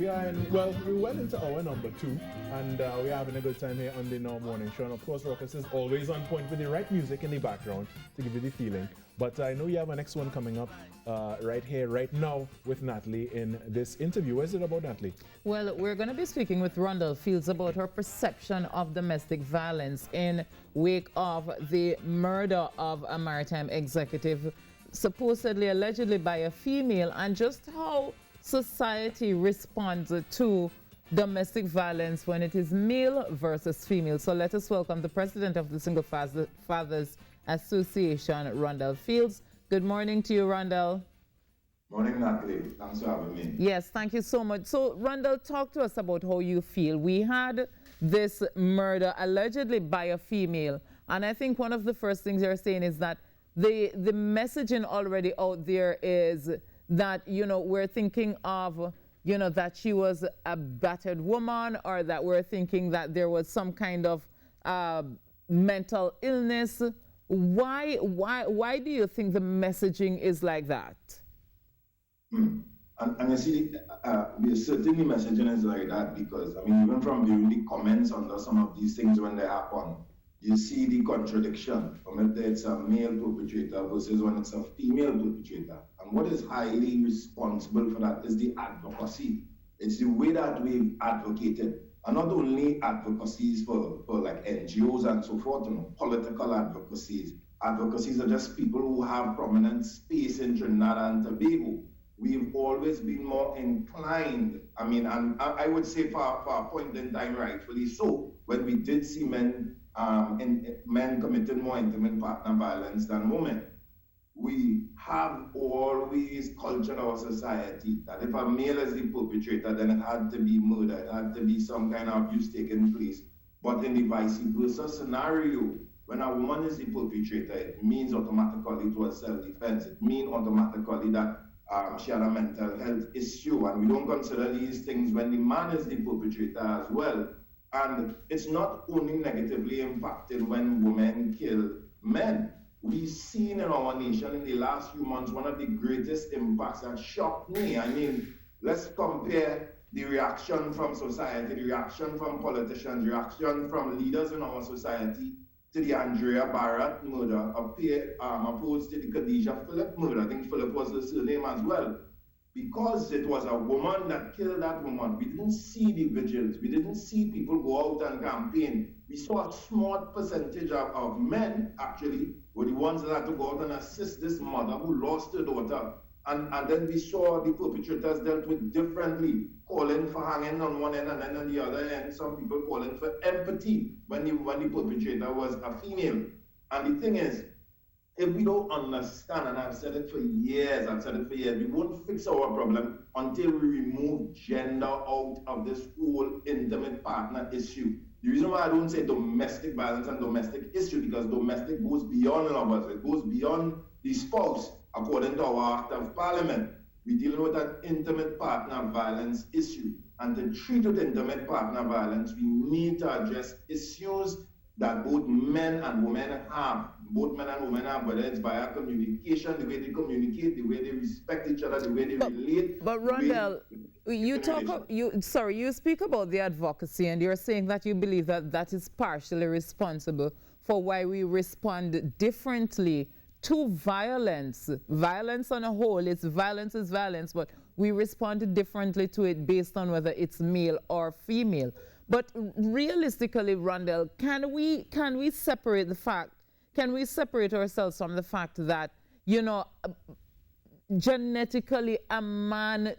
We went into hour number 2, and we're having a good time here on the Now Morning Show. And of course, Ruckus is always on point with the right music in the background to give you the feeling. But I know you have a next one coming up right here, right now, with Natalie in this interview. What is it about, Natalie? Well, we're going to be speaking with Rhondall Fields about her perception of domestic violence in wake of the murder of a maritime executive, supposedly, allegedly by a female, and just how society responds to domestic violence when it is male versus female. So let us welcome the president of the Single Fathers Association, Rhondall Fields. Good morning to you, Rhondall. Morning, Natalie. Thanks for having me. Yes, thank you so much. So, Rhondall, talk to us about how you feel. We had this murder allegedly by a female, and I think one of the first things you're saying is that the messaging already out there is that, you know, we're thinking of, you know, that she was a battered woman, or that we're thinking that there was some kind of mental illness. Why do you think the messaging is like that? And you see, certainly messaging is like that because, I mean, even from viewing the comments under some of these things when they happen, you see the contradiction from if it's a male perpetrator versus when it's a female perpetrator. And what is highly responsible for that is the advocacy. It's the way that we've advocated. And not only advocacies for like NGOs and so forth, you know, political advocacies. Advocacies are just people who have prominent space in Trinidad and Tobago. We've always been more inclined, I mean, and I would say for a point in time, rightfully so, when we did see men committing more intimate partner violence than women. We have always cultured our society that if a male is the perpetrator, then it had to be murder, it had to be some kind of abuse taking place. But in the vice versa scenario, when a woman is the perpetrator, it means automatically it was self-defense. It means automatically that she had a mental health issue, and we don't consider these things when the man is the perpetrator as well. And it's not only negatively impacted when women kill men. We've seen in our nation in the last few months one of the greatest impacts that shocked me. I mean, let's compare the reaction from society, the reaction from politicians, the reaction from leaders in our society to the Andrea Barrett murder, opposed to the Khadijah Phillip murder. I think Phillip was the surname as well. Because it was a woman that killed that woman, we didn't see the vigils. We didn't see people go out and campaign. We saw a small percentage of men, actually, were the ones that had to go out and assist this mother who lost her daughter. And then we saw the perpetrators dealt with differently, calling for hanging on one end and then on the other end, some people calling for empathy when the perpetrator was a female. And the thing is, if we don't understand, and I've said it for years, we won't fix our problem until we remove gender out of this whole intimate partner issue. The reason why I don't say domestic violence and domestic issue, because domestic goes beyond lovers, it goes beyond the spouse, according to our Act of Parliament. We're dealing with an intimate partner violence issue. And to treat with intimate partner violence, we need to address issues that both men and women have. Both men and women have, whether it's via communication, the way they communicate, the way they respect each other, the way they relate. But Rhondall, you speak about the advocacy, and you're saying that you believe that that is partially responsible for why we respond differently to violence. Violence on a whole, violence is violence, but we respond differently to it based on whether it's male or female. But realistically, Rhondall, can we separate the fact? Can we separate ourselves from the fact that, you know, genetically a man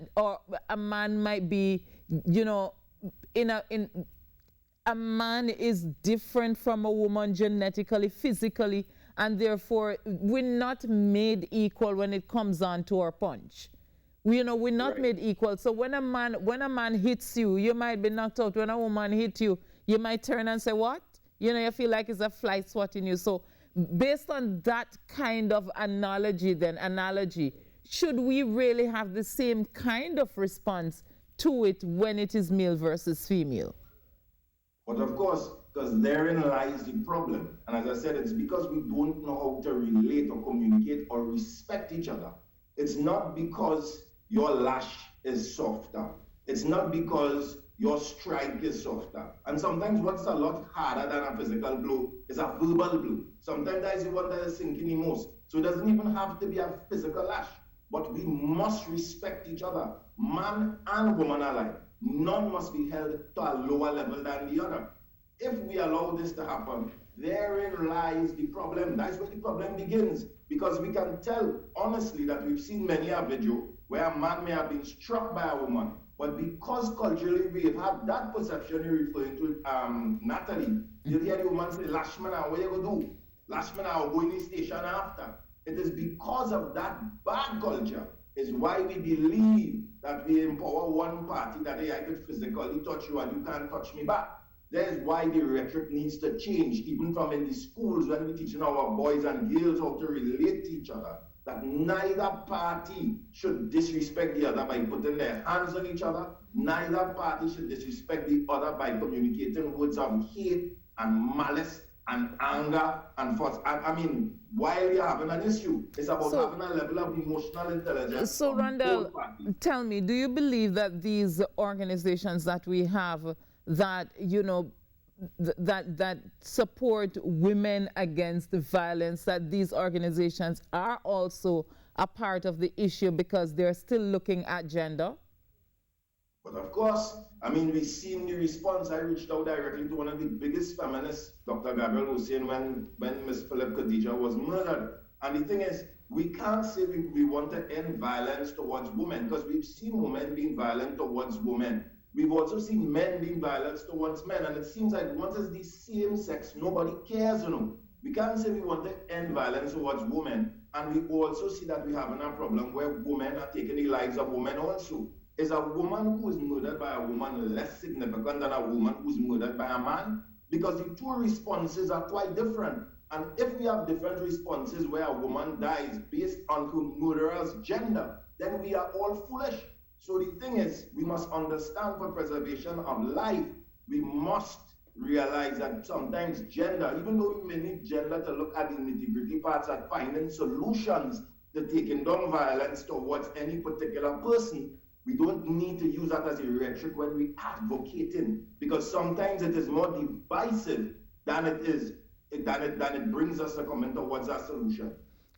might be, you know, a man is different from a woman genetically, physically, and therefore we're not made equal when it comes on to our punch. We're not made equal. So when a man hits you, you might be knocked out. When a woman hits you, you might turn and say, what? You know, you feel like it's a fly swatting you. So based on that kind of analogy, should we really have the same kind of response to it when it is male versus female? But of course, because therein lies the problem. And as I said, it's because we don't know how to relate or communicate or respect each other. It's not because your lash is softer. It's not because your strike is softer. And sometimes what's a lot harder than a physical blow is a verbal blow. Sometimes that is the one that is sinking the most. So it doesn't even have to be a physical lash, but we must respect each other, man and woman alike. None must be held to a lower level than the other. If we allow this to happen, therein lies the problem. That's where the problem begins. Because we can tell honestly that we've seen many a video where a man may have been struck by a woman, but because culturally we've had that perception you're referring to, Natalie, you'll hear the woman say, Lashman, what you gonna do? Lashman, I'll go in the station after. It is because of that bad culture is why we believe that we empower one party that hey, I could physically touch you and you can't touch me back. That is why the rhetoric needs to change, even from in the schools when we're teaching our boys and girls how to relate to each other, that neither party should disrespect the other by putting their hands on each other. Neither party should disrespect the other by communicating words of hate and malice and anger and force. I mean, while you're having an issue, it's about having a level of emotional intelligence. So, Rhondall, tell me, do you believe that these organizations that we have that, you know, that support women against the violence, that these organizations are also a part of the issue because they're still looking at gender? But of course, I mean, we've seen the response. I reached out directly to one of the biggest feminists, Dr. Gabriel Hussein, when Ms. Philip Khadija was murdered. And the thing is, we can't say we want to end violence towards women because we've seen women being violent towards women. We've also seen men being violent towards men. And it seems like once it's the same sex, nobody cares, you know. We can't say we want to end violence towards women. And we also see that we have a problem where women are taking the lives of women also. Is a woman who is murdered by a woman less significant than a woman who's murdered by a man? Because the two responses are quite different. And if we have different responses where a woman dies based on her murderer's gender, then we are all foolish. So the thing is, we must understand for preservation of life, we must realize that sometimes gender, even though we may need gender to look at the nitty-gritty parts and finding solutions to taking down violence towards any particular person, we don't need to use that as a rhetoric when we advocating, because sometimes it is more divisive than it brings us to come towards a solution.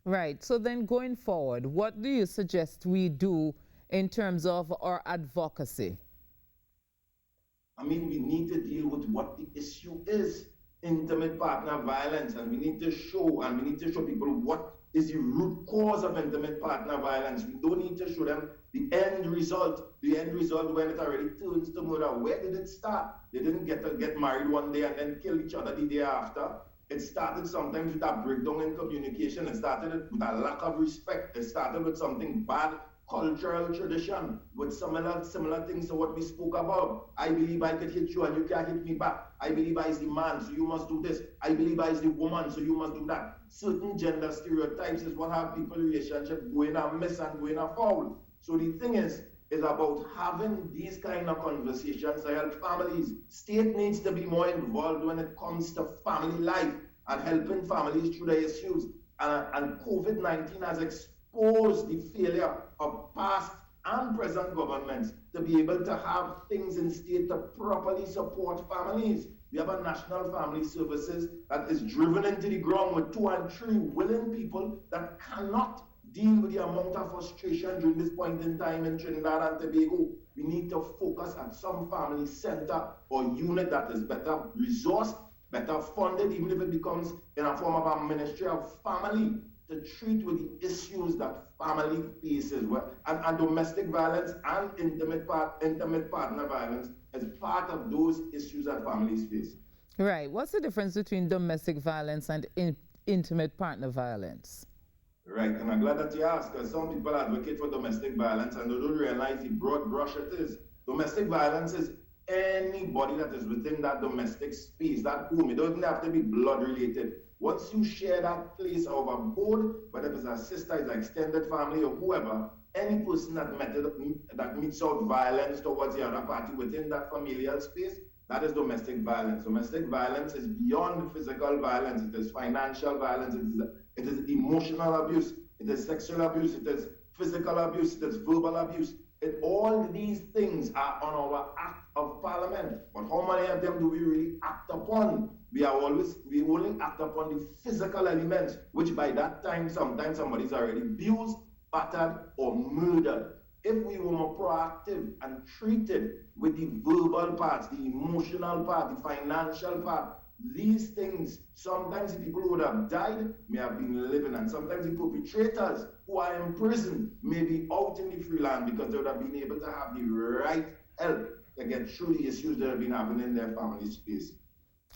Right. So then going forward, what do you suggest we do in terms of our advocacy? I mean, we need to deal with what the issue is, intimate partner violence, and we need to show people what is the root cause of intimate partner violence. We don't need to show them the end result when it already turns to murder. Where did it start? They didn't get married one day and then kill each other the day after. It started sometimes with a breakdown in communication. It started with a lack of respect. It started with something bad, cultural tradition, with similar things to what we spoke about. I believe I could hit you and you can't hit me back. I believe I is the man, so you must do this. I believe I is the woman, so you must do that. Certain gender stereotypes is what have people relationship going amiss and going afoul. So the thing is about having these kind of conversations to help families. State needs to be more involved when it comes to family life and helping families through their issues. And COVID-19 has exposed the failure of past and present governments to be able to have things in state to properly support families. We have a national family services that is driven into the ground with 2 and 3 willing people that cannot deal with the amount of frustration during this point in time in Trinidad and Tobago. We need to focus on some family center or unit that is better resourced, better funded, even if it becomes in a form of a ministry of family, to treat with the issues that family faces. And domestic violence and intimate partner violence is part of those issues that families face. Right. What's the difference between domestic violence and intimate partner violence? Right, and I'm glad that you asked, because some people advocate for domestic violence and they don't realize the broad brush it is. Domestic violence is anybody that is within that domestic space, that home. It doesn't have to be blood related. Once you share that place over board, whether it's a sister, it's an extended family, or whoever, any person that meets out violence towards the other party within that familial space, that is domestic violence. Domestic violence is beyond physical violence. It is financial violence. It is emotional abuse. It is sexual abuse. It is physical abuse. It is verbal abuse. All these things are on our Act of Parliament, but how many of them do we really act upon? We only act upon the physical elements, which by that time, sometimes somebody's already abused, battered, or murdered. If we were more proactive and treated with the verbal parts, the emotional part, the financial part, these things, sometimes the people who would have died may have been living, and sometimes the perpetrators who are in prison may be out in the free land because they would have been able to have the right help to get through the issues they have been having in their family space.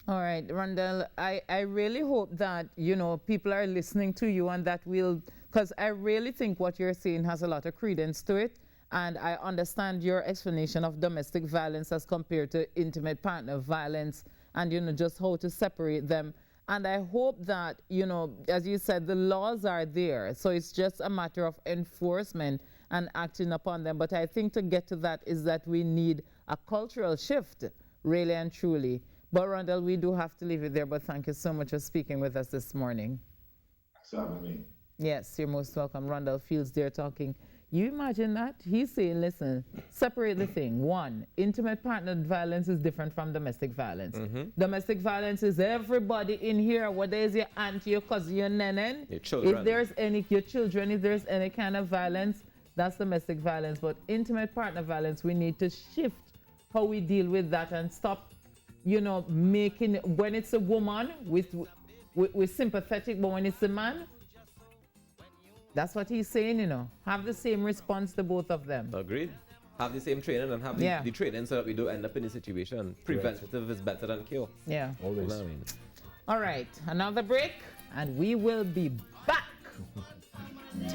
All right, Rhondall, I really hope that, you know, people are listening to you and that will, because I really think what you're saying has a lot of credence to it. And I understand your explanation of domestic violence as compared to intimate partner violence and, you know, just how to separate them. And I hope that, you know, as you said, the laws are there. So it's just a matter of enforcement and acting upon them. But I think to get to that is that we need a cultural shift, really and truly. But Rhondall, we do have to leave it there. But thank you so much for speaking with us this morning. Thanks for having me. Yes, you're most welcome. Rhondall Fields there talking. You imagine that? He's saying, listen, separate the thing. One, intimate partner violence is different from domestic violence. Domestic violence is everybody in here, whether it's your aunt, your cousin, your nenen. Your children. If there's your children, if there's any kind of violence, that's domestic violence. But intimate partner violence, we need to shift how we deal with that and stop, you know, making, when it's a woman, we're sympathetic, but when it's a man, that's what he's saying, you know. Have the same response to both of them. Agreed. Have the same training and have the training so that we don't end up in a situation. Preventative is better than cure. Yeah. Always. All right, another break, and we will be back.